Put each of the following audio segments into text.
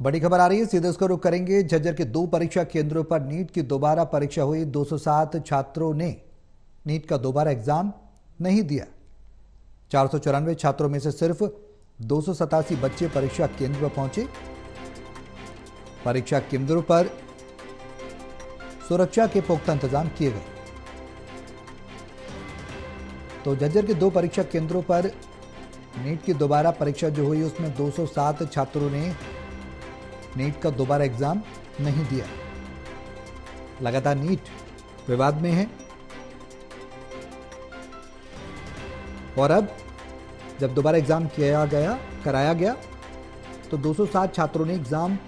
बड़ी खबर आ रही है, सीधे उसको रुख करेंगे। झज्जर के 2 परीक्षा केंद्रों पर नीट की दोबारा परीक्षा हुई। 207 छात्रों ने नीट का दोबारा एग्जाम नहीं दिया। 494 छात्रों में से सिर्फ 287 बच्चे परीक्षा केंद्र पर पहुंचे। परीक्षा केंद्रों पर सुरक्षा के पुख्ता इंतजाम किए गए। तो झज्जर के 2 परीक्षा केंद्रों पर नीट की दोबारा परीक्षा जो हुई उसमें 207 छात्रों ने नीट का दोबारा एग्जाम नहीं दिया। लगातार नीट विवाद में है और अब जब दोबारा एग्जाम कराया गया तो 207 छात्रों ने एग्जाम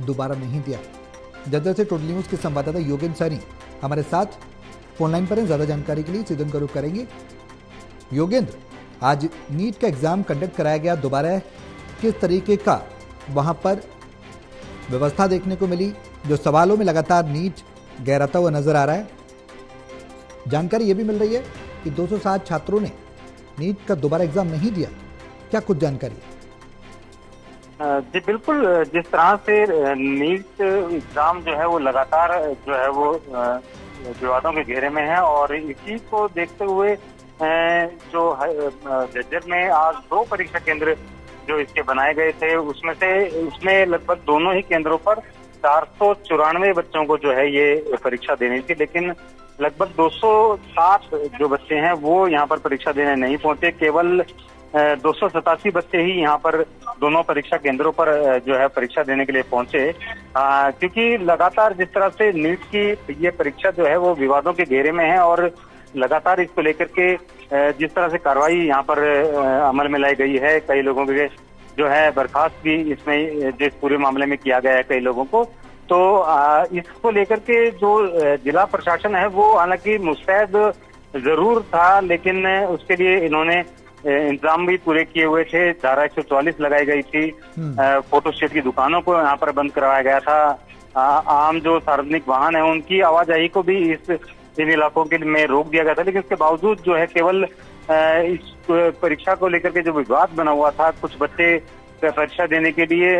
दोबारा नहीं दिया। झज्जर से टोटल न्यूज के संवाददाता योगेंद्र सैनी हमारे साथ फोन लाइन पर हैं। ज्यादा जानकारी के लिए सीधे उनका रुख करेंगे। योगेंद्र, आज नीट का एग्जाम कंडक्ट कराया गया दोबारा, किस तरीके का वहां पर व्यवस्था देखने को मिली? जो सवालों में लगातार नीट गहराता हुआ नजर आ रहा है। जानकारी यह भी मिल रही है कि 207 छात्रों ने नीट का दोबारा एग्जाम नहीं दिया। क्या कुछ जानकारी है? जी बिल्कुल, जिस तरह से नीट एग्जाम जो है वो लगातार जो है वो विवादों के घेरे में है और इसी को देखते हुए जो झज्जर में आज 2 परीक्षा केंद्र जो इसके बनाए गए थे उसमें लगभग दोनों ही केंद्रों पर 494 बच्चों को जो है ये परीक्षा देनी थी, लेकिन लगभग 207 जो बच्चे हैं वो यहाँ पर परीक्षा देने नहीं पहुंचे। केवल 287 बच्चे ही यहाँ पर दोनों परीक्षा केंद्रों पर जो है परीक्षा देने के लिए पहुंचे, क्योंकि लगातार जिस तरह से नीट की ये परीक्षा जो है वो विवादों के घेरे में है और लगातार इसको लेकर के जिस तरह से कार्रवाई यहाँ पर अमल में लाई गई है, कई लोगों के जो है बर्खास्त भी इसमें जिस पूरे मामले में किया गया है कई लोगों को, तो इसको लेकर के जो जिला प्रशासन है वो हालांकि मुस्तैद जरूर था, लेकिन उसके लिए इन्होंने इंतजाम भी पूरे किए हुए थे। धारा 144 लगाई गई थी, फोटोस्टेट की दुकानों को यहाँ पर बंद करवाया गया था, आम जो सार्वजनिक वाहन है उनकी आवाजाही को भी इन इलाकों के में रोक दिया गया था। लेकिन इसके बावजूद जो है केवल इस परीक्षा को लेकर के जो विवाद बना हुआ था, कुछ बच्चे परीक्षा देने के लिए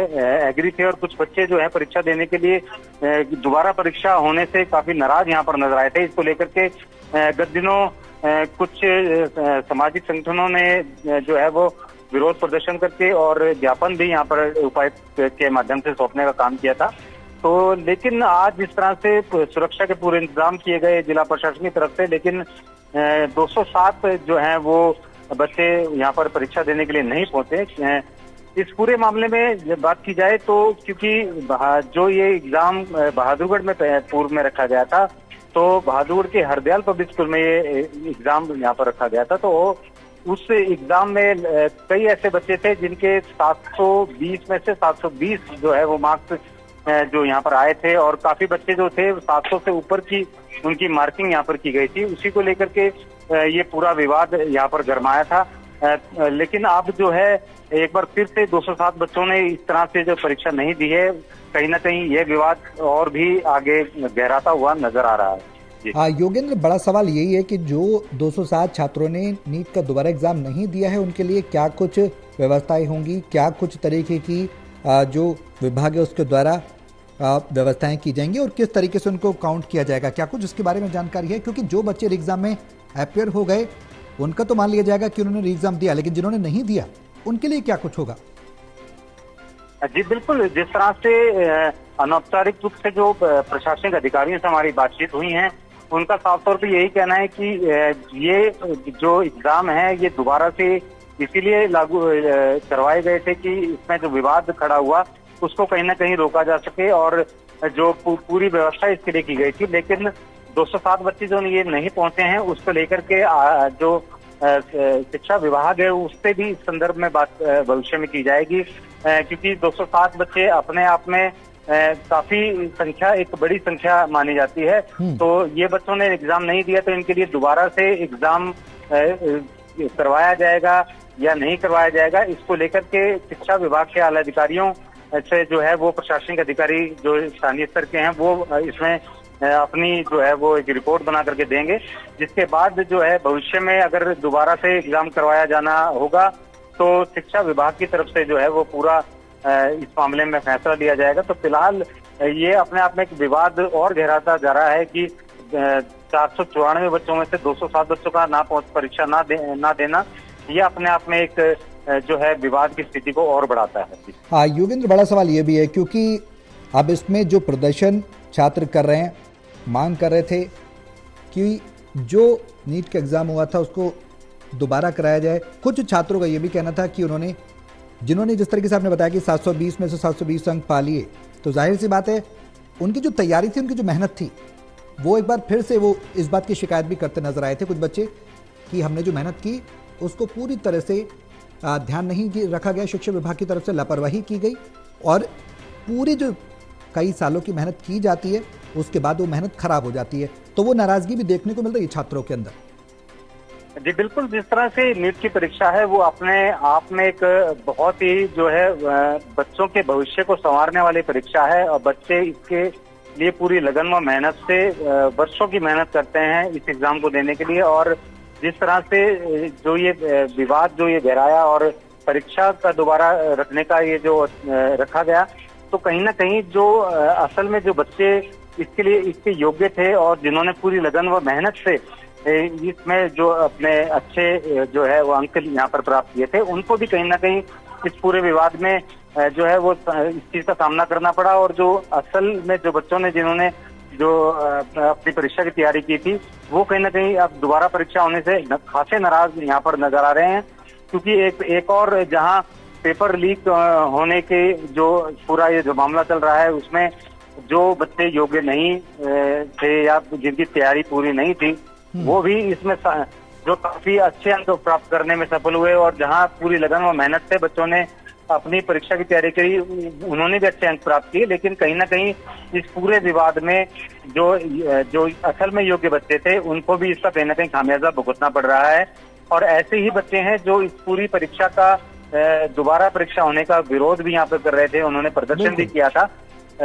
एग्री थे और कुछ बच्चे जो है परीक्षा देने के लिए दोबारा परीक्षा होने से काफी नाराज यहाँ पर नजर आए थे। इसको लेकर के गत दिनों कुछ सामाजिक संगठनों ने जो है वो विरोध प्रदर्शन करके और ज्ञापन भी यहाँ पर उपायुक्त के माध्यम से सौंपने का काम किया था। तो लेकिन आज जिस तरह से सुरक्षा के पूरे इंतजाम किए गए जिला प्रशासन की तरफ से, लेकिन 207 जो हैं वो बच्चे यहाँ पर परीक्षा देने के लिए नहीं पहुंचे। इस पूरे मामले में जब बात की जाए तो क्योंकि जो ये एग्जाम बहादुरगढ़ में पूर्व में रखा गया था, तो बहादुरगढ़ के हरदयाल पब्लिक स्कूल में ये एग्जाम यहाँ पर रखा गया था, तो उस एग्जाम में कई ऐसे बच्चे थे जिनके 720 में से 720 जो है वो मार्क्स जो यहाँ पर आए थे और काफी बच्चे जो थे 700 से ऊपर की उनकी मार्किंग यहाँ पर की गई थी। उसी को लेकर के ये पूरा विवाद यहाँ पर गरमाया था। लेकिन अब जो है एक बार फिर से 207 बच्चों ने इस तरह से जो परीक्षा नहीं दी है, कहीं ना कहीं ये विवाद और भी आगे गहराता हुआ नजर आ रहा है। योगेंद्र, बड़ा सवाल यही है कि जो 207 छात्रों ने नीट का दोबारा एग्जाम नहीं दिया है उनके लिए क्या कुछ व्यवस्थाएं होंगी, क्या कुछ तरीके की जो विभाग है उसके द्वारा व्यवस्थाएं की जाएंगी और किस तरीके से उनको काउंट किया जाएगा? क्या कुछ इसके बारे में जानकारी है? क्योंकि जो बच्चे एग्जाम में अपियर हो गए उनका तो मान लिया जाएगा कि उन्होंने एग्जाम दिया, लेकिन जिन्होंने नहीं दिया उनके लिए क्या कुछ होगा? जी बिल्कुल, जिस तरह से अनौपचारिक रूप से जो प्रशासनिक अधिकारियों से हमारी बातचीत हुई है, उनका साफ तौर पर यही कहना है कि ये जो एग्जाम है ये दोबारा से इसीलिए लागू करवाए गए थे कि इसमें जो विवाद खड़ा हुआ उसको कहीं ना कहीं रोका जा सके और जो पूरी व्यवस्था इसके लिए की गई थी। लेकिन 207 बच्चे जो ये नहीं पहुंचे हैं उसको लेकर के जो शिक्षा विभाग है उससे भी इस संदर्भ में बात भविष्य में की जाएगी, क्योंकि 207 बच्चे अपने आप में काफी संख्या, एक बड़ी संख्या मानी जाती है। तो ये बच्चों ने एग्जाम नहीं दिया तो इनके लिए दोबारा से एग्जाम करवाया जाएगा या नहीं करवाया जाएगा, इसको लेकर के शिक्षा विभाग के आला अधिकारियों से जो है वो प्रशासनिक अधिकारी जो स्थानीय स्तर के हैं वो इसमें अपनी जो है वो एक रिपोर्ट बना करके देंगे, जिसके बाद जो है भविष्य में अगर दोबारा से एग्जाम करवाया जाना होगा तो शिक्षा विभाग की तरफ से जो है वो पूरा इस मामले में फैसला लिया जाएगा। तो फिलहाल ये अपने आप में एक विवाद और गहराता जा रहा है कि 494 बच्चों में से 207 बच्चों का परीक्षा ना देना, ये अपने आप में एक जो है विवाद की स्थिति को और बढ़ाता है। हाँ योगेंद्र, बड़ा सवाल ये भी है क्योंकि अब इसमें जो प्रदर्शन छात्र कर रहे हैं, मांग कर रहे थे कि जो नीट का एग्ज़ाम हुआ था उसको दोबारा कराया जाए। कुछ छात्रों का ये भी कहना था कि जिन्होंने जिस तरीके से आपने बताया कि 720 में से 720 अंक पा लिए, तो जाहिर सी बात है उनकी जो तैयारी थी, उनकी जो मेहनत थी, वो एक बार फिर से वो इस बात की शिकायत भी करते नजर आए थे कुछ बच्चे कि हमने जो मेहनत की उसको पूरी तरह से ध्यान नहीं रखा गया, शिक्षा विभाग की तरफ से लापरवाही की गई और पूरी जो कई सालों की मेहनत की जाती है उसके बाद वो मेहनत खराब हो जाती है। तो वो नाराजगी भी देखने को मिल रही है छात्रों के अंदर। जी बिल्कुल, जिस तरह से नीट की परीक्षा है वो अपने आप में एक बहुत ही जो है बच्चों के भविष्य को संवारने वाली परीक्षा है और बच्चे इसके लिए पूरी लगन व मेहनत से वर्षों की मेहनत करते हैं इस एग्जाम को देने के लिए। और जिस तरह से जो ये विवाद जो ये गहराया और परीक्षा का दोबारा रखने का ये जो रखा गया, तो कहीं ना कहीं जो असल में जो बच्चे इसके योग्य थे और जिन्होंने पूरी लगन व मेहनत से इसमें जो अपने अच्छे जो है वो अंक यहाँ पर प्राप्त किए थे, उनको भी कहीं ना कहीं इस पूरे विवाद में जो है वो इस चीज का सामना करना पड़ा। और जो असल में जो बच्चों ने जिन्होंने जो अपनी परीक्षा की तैयारी की थी, वो कहीं ना कहीं अब दोबारा परीक्षा होने से खासे नाराज यहाँ पर नजर आ रहे हैं, क्योंकि एक और जहाँ पेपर लीक होने के जो पूरा ये जो मामला चल रहा है उसमें जो बच्चे योग्य नहीं थे या जिनकी तैयारी पूरी नहीं थी, वो भी इसमें जो काफी अच्छे अंक प्राप्त करने में सफल हुए और जहां पूरी लगन व मेहनत से बच्चों ने अपनी परीक्षा की तैयारी करी, उन्होंने भी अच्छे अंक प्राप्त किए। लेकिन कहीं ना कहीं इस पूरे विवाद में जो असल में योग्य बच्चे थे उनको भी इसका कहीं ना कहीं खामियाजा भुगतना पड़ रहा है। और ऐसे ही बच्चे हैं जो इस पूरी परीक्षा का दोबारा परीक्षा होने का विरोध भी यहाँ पे कर रहे थे, उन्होंने प्रदर्शन भी किया था।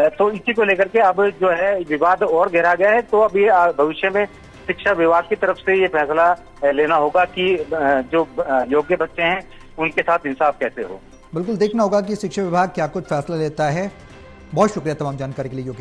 तो इसी को लेकर के अब जो है विवाद और गहरा गया है। तो अब ये भविष्य में शिक्षा विभाग की तरफ से ये फैसला लेना होगा कि जो योग्य बच्चे हैं उनके साथ इंसाफ कैसे हो। बिल्कुल देखना होगा कि शिक्षा विभाग क्या कुछ फैसला लेता है। बहुत शुक्रिया तमाम जानकारी के लिए योगेंद्र।